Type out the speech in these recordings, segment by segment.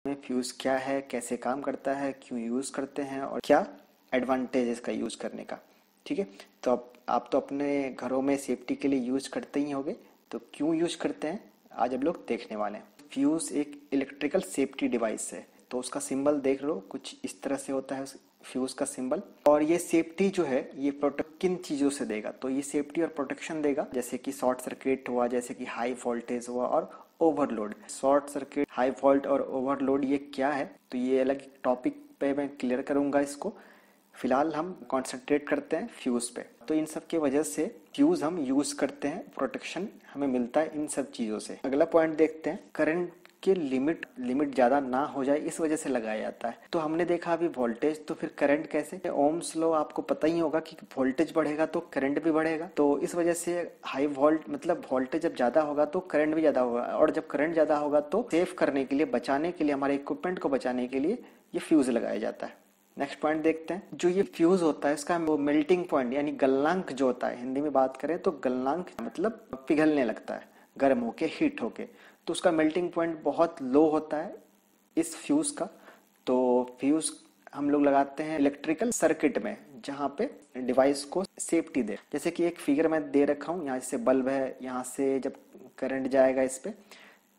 में फ्यूज़ क्या है, कैसे काम करता है, क्यों यूज़ करते हैं और क्या एडवांटेज है इसका यूज़ करने का। ठीक है, तो अब आप तो अपने घरों में सेफ्टी के लिए यूज़ करते ही होंगे, तो क्यों यूज़ करते हैं आज हम लोग देखने वाले हैं। फ्यूज़ एक इलेक्ट्रिकल सेफ्टी डिवाइस है, तो उसका सिंबल देख लो, कुछ इस तरह से होता है फ्यूज़ का सिंबल। और ये सेफ्टी जो है ये प्रोटेक्ट किन चीज़ों से देगा, तो ये सेफ्टी और प्रोटेक्शन देगा, जैसे कि शॉर्ट सर्किट हुआ, जैसे कि हाई वोल्टेज हुआ और overload. Short circuit, high volt और ओवरलोड ये क्या है, तो ये अलग टॉपिक पे मैं क्लियर करूंगा इसको। फिलहाल हम कंसंट्रेट करते हैं फ्यूज़ पे। तो इन सब की वजह से फ्यूज़ हम यूज़ करते हैं, प्रोटेक्शन हमें मिलता है इन सब चीज़ों से। अगला पॉइंट देखते हैं, करंट के लिमिट ज़्यादा ना हो जाए इस वजह से लगाया जाता है। तो हमने देखा अभी वोल्टेज, तो फिर करंट कैसे। ओम्स लॉ आपको पता ही होगा कि वोल्टेज बढ़ेगा तो करंट भी बढ़ेगा, तो इस वजह से हाई वोल्ट मतलब वोल्टेज जब ज़्यादा होगा तो करंट भी ज़्यादा होगा, और जब करंट ज़्यादा होगा तो सेव करने के लिए, बचाने के लिए, हमारे इक्विपमेंट को बचाने के लिए ये फ्यूज़ लगाया जाता है। नेक्स्ट पॉइंट देखते हैं, जो ये फ्यूज होता है इसका वो मेल्टिंग पॉइंट यानी गलनांक जो होता है, हिंदी में बात करें तो गलनांक मतलब पिघलने लगता है गर्म होके, हीट होके, तो उसका मेल्टिंग पॉइंट बहुत लो होता है इस फ्यूज का। तो फ्यूज हम लोग लगाते हैं इलेक्ट्रिकल सर्किट में, जहाँ पे डिवाइस को सेफ्टी दे। जैसे कि एक फिगर में दे रखा हूँ, यहाँ से बल्ब है, यहाँ से जब करंट जाएगा इस पे,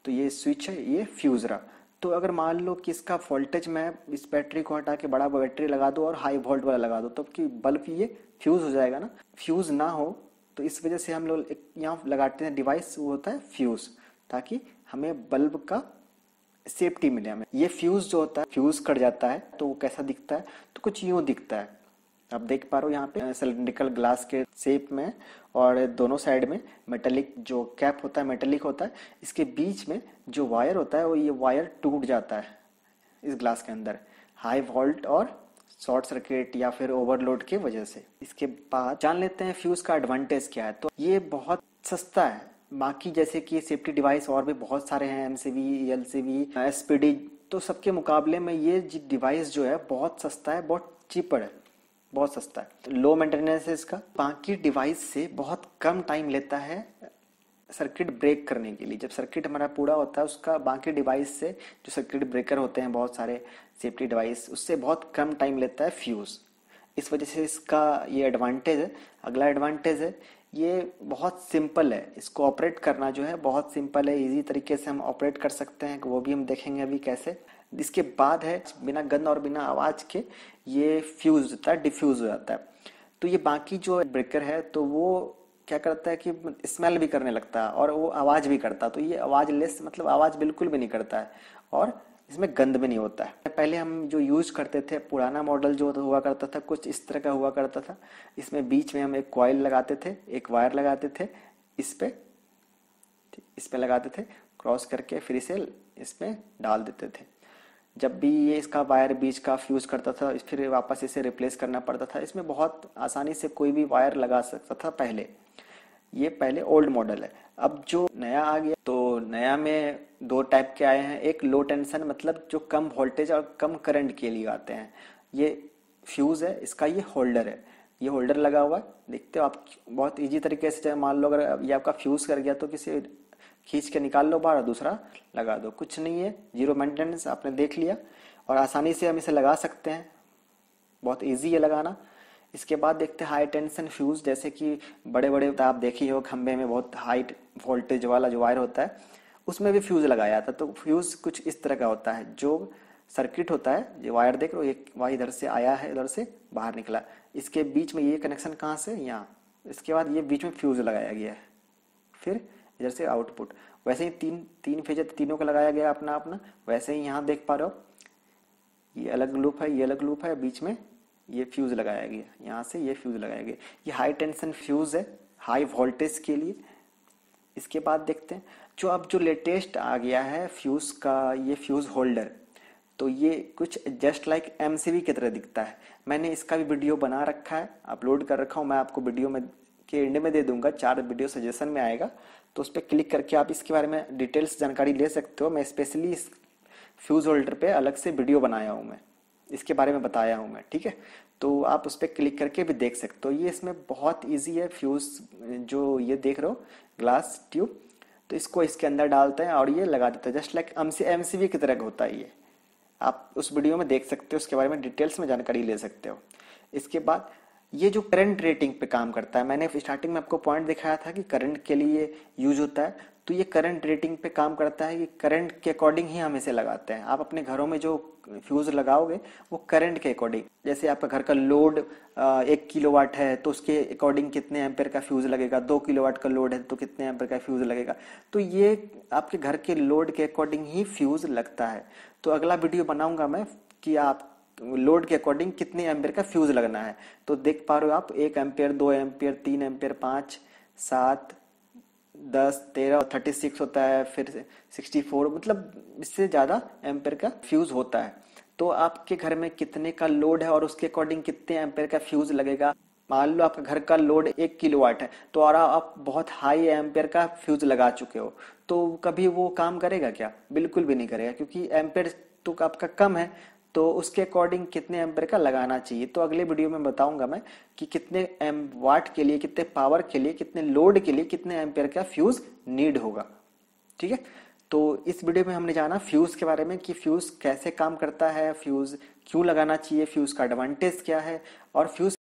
तो ये स्विच है, ये फ्यूज रहा। तो अगर मान लो कि इसका वोल्टेज मैं इस बैटरी को हटा के बड़ा बैटरी लगा दूं और हाई वोल्ट वाला लगा दूं, तो कि बल्ब ये फ्यूज हो जाएगा ना। फ्यूज ना हो तो इस वजह से हम लोग एक यहाँ लगाते हैं डिवाइस, वो होता है फ्यूज, ताकि हमें बल्ब का सेफ्टी मिले हमें। ये फ्यूज जो होता है, फ्यूज कट जाता है तो वो कैसा दिखता है, तो कुछ यूं दिखता है। आप देख पा रहे हो यहाँ पे सिलिंड्रिकल ग्लास के शेप में, और दोनों साइड में मेटेलिक जो कैप होता है, मेटेलिक होता है। इसके बीच में जो वायर होता है वो ये वायर टूट जाता है इस ग्लास के अंदर, हाई वोल्ट और शॉर्ट सर्किट या फिर ओवरलोड की वजह से। इसके बाद जान लेते हैं फ्यूज का एडवांटेज क्या है। तो ये बहुत सस्ता है, बाकी जैसे कि सेफ्टी डिवाइस और भी बहुत सारे हैं, एमसीवी, एलसीवी, एसपीडी, तो सबके मुकाबले में ये डिवाइस जो है बहुत सस्ता है, बहुत चीपर है, बहुत सस्ता है, लो मेंटेनेंस है इसका। बाकी डिवाइस से बहुत कम टाइम लेता है सर्किट ब्रेक करने के लिए। जब सर्किट हमारा पूरा होता है उसका, बाकी डिवाइस से, जो सर्किट ब्रेकर होते हैं बहुत सारे सेफ्टी डिवाइस, उससे बहुत कम टाइम लेता है फ्यूज। इस वजह से इसका ये एडवांटेज है। अगला एडवांटेज है, ये बहुत सिंपल है, इसको ऑपरेट करना जो है बहुत सिंपल है, इजी तरीके से हम ऑपरेट कर सकते हैं, वो भी हम देखेंगे अभी कैसे। इसके बाद है, बिना गंध और बिना आवाज के ये फ्यूज होता है, डिफ्यूज हो जाता है। तो ये बाकी जो ब्रेकर है तो वो क्या करता है कि स्मेल भी करने लगता है और वो आवाज भी करता है, तो ये आवाज लेस मतलब आवाज बिल्कुल भी नहीं करता है, और इसमें गंद भी नहीं होता है। पहले हम जो यूज करते थे, पुराना मॉडल जो हुआ करता था कुछ इस तरह का हुआ करता था। इसमें बीच में हम एक कॉइल लगाते थे, एक वायर लगाते थे, इस पे लगाते थे, क्रॉस करके फिर इसे इसमें डाल देते थे। जब भी ये इसका वायर बीच का फ्यूज करता था, फिर वापस इसे रिप्लेस करना पड़ता था। इसमें बहुत आसानी से कोई भी वायर लगा सकता था पहले। ये पहले ओल्ड मॉडल है। अब जो नया आ गया, तो नया में दो टाइप के आए हैं। एक लो टेंशन मतलब जो कम वोल्टेज और कम करंट के लिए आते हैं, ये फ्यूज है, इसका ये होल्डर है, ये होल्डर लगा हुआ है, देखते हो आप। बहुत इजी तरीके से, मान लो अगर ये आपका फ्यूज कर गया तो किसी खींच के निकाल लो बाहर, दूसरा लगा दो, कुछ नहीं है, जीरो मेंटेनेंस, आपने देख लिया। और आसानी से हम इसे लगा सकते हैं, बहुत इजी है लगाना। इसके बाद देखते हैं हाई टेंशन फ्यूज, जैसे कि बड़े बड़े आप देखी हो खंबे में बहुत हाई वोल्टेज वाला जो वायर होता है, उसमें भी फ्यूज लगाया जाता है। तो फ्यूज कुछ इस तरह का होता है, जो सर्किट होता है, जो वायर देख रहे हो, एक वायर इधर से आया है, इधर से बाहर निकला, इसके बीच में ये कनेक्शन कहाँ से, यहाँ, इसके बाद ये बीच में फ्यूज लगाया गया है, फिर इधर से आउटपुट। वैसे ही तीन फेज, तीनों का लगाया गया अपना अपना। वैसे ही यहाँ देख पा रहे हो, ये अलग लूप है, ये अलग लूप है, बीच में ये फ्यूज लगाया गया, यहाँ से ये फ्यूज लगाया गया। ये हाई टेंशन फ्यूज है, हाई वोल्टेज के लिए। इसके बाद देखते हैं जो अब जो लेटेस्ट आ गया है फ्यूज का, ये फ्यूज होल्डर। तो ये कुछ जस्ट लाइक एमसीबी की तरह दिखता है। मैंने इसका भी वीडियो बना रखा है, अपलोड कर रखा हूँ, मैं आपको वीडियो में के एंड में दे दूंगा, 4 वीडियो सजेशन में आएगा, तो उस पर क्लिक करके आप इसके बारे में डिटेल्स जानकारी ले सकते हो। मैं स्पेशली इस फ्यूज होल्डर पे अलग से वीडियो बनाया हूँ, मैं इसके बारे में बताया हूँ मैं, ठीक है। तो आप उस पर क्लिक करके भी देख सकते हो। ये इसमें बहुत इजी है। फ्यूज जो ये देख रहे हो ग्लास ट्यूब, तो इसको इसके अंदर डालते हैं और ये लगा देते हैं, जस्ट लाइक एमसीबी की तरह होता है ये, आप उस वीडियो में देख सकते हो, उसके बारे में डिटेल्स में जानकारी ले सकते हो। इसके बाद ये जो करंट रेटिंग पे काम करता है, मैंने स्टार्टिंग में आपको पॉइंट दिखाया था कि करंट के लिए यूज होता है, तो ये करंट रेटिंग पे काम करता है कि करंट के अकॉर्डिंग ही हम इसे लगाते हैं। आप अपने घरों में जो फ्यूज लगाओगे वो करंट के अकॉर्डिंग, जैसे आपका घर का लोड 1 किलोवाट है तो उसके अकॉर्डिंग कितने एम्पेयर का फ्यूज लगेगा, 2 किलोवाट का लोड है तो कितने एम्पेयर का फ्यूज लगेगा, तो ये आपके घर के लोड के अकॉर्डिंग ही फ्यूज लगता है। तो अगला वीडियो बनाऊंगा मैं कि आप लोड के अकॉर्डिंग कितने एम्पेयर का फ्यूज लगना है। तो देख पा रहे हो आप, 1 एम्पेयर, 2 एम्पेयर, 3 एम्पेयर, 5, 7, 10, 13, 36 होता है, फिर 64, मतलब इससे ज्यादा एम्पेयर का फ्यूज होता है। तो आपके घर में कितने का लोड है और उसके अकॉर्डिंग कितने एम्पेयर का फ्यूज लगेगा। मान लो आपका घर का लोड 1 किलोवाट है, तो और आप बहुत हाई एम्पेयर का फ्यूज लगा चुके हो, तो कभी वो काम करेगा क्या? बिल्कुल भी नहीं करेगा, क्योंकि एम्पेयर तो आपका कम है। तो उसके अकॉर्डिंग कितने एम्पेयर का लगाना चाहिए, तो अगले वीडियो में बताऊंगा मैं कि कितने एम वाट के लिए, कितने पावर के लिए, कितने लोड के लिए कितने एम्पेयर का फ्यूज नीड होगा। ठीक है, तो इस वीडियो में हमने जाना फ्यूज के बारे में कि फ्यूज कैसे काम करता है, फ्यूज क्यों लगाना चाहिए, फ्यूज का एडवांटेज क्या है, और फ्यूज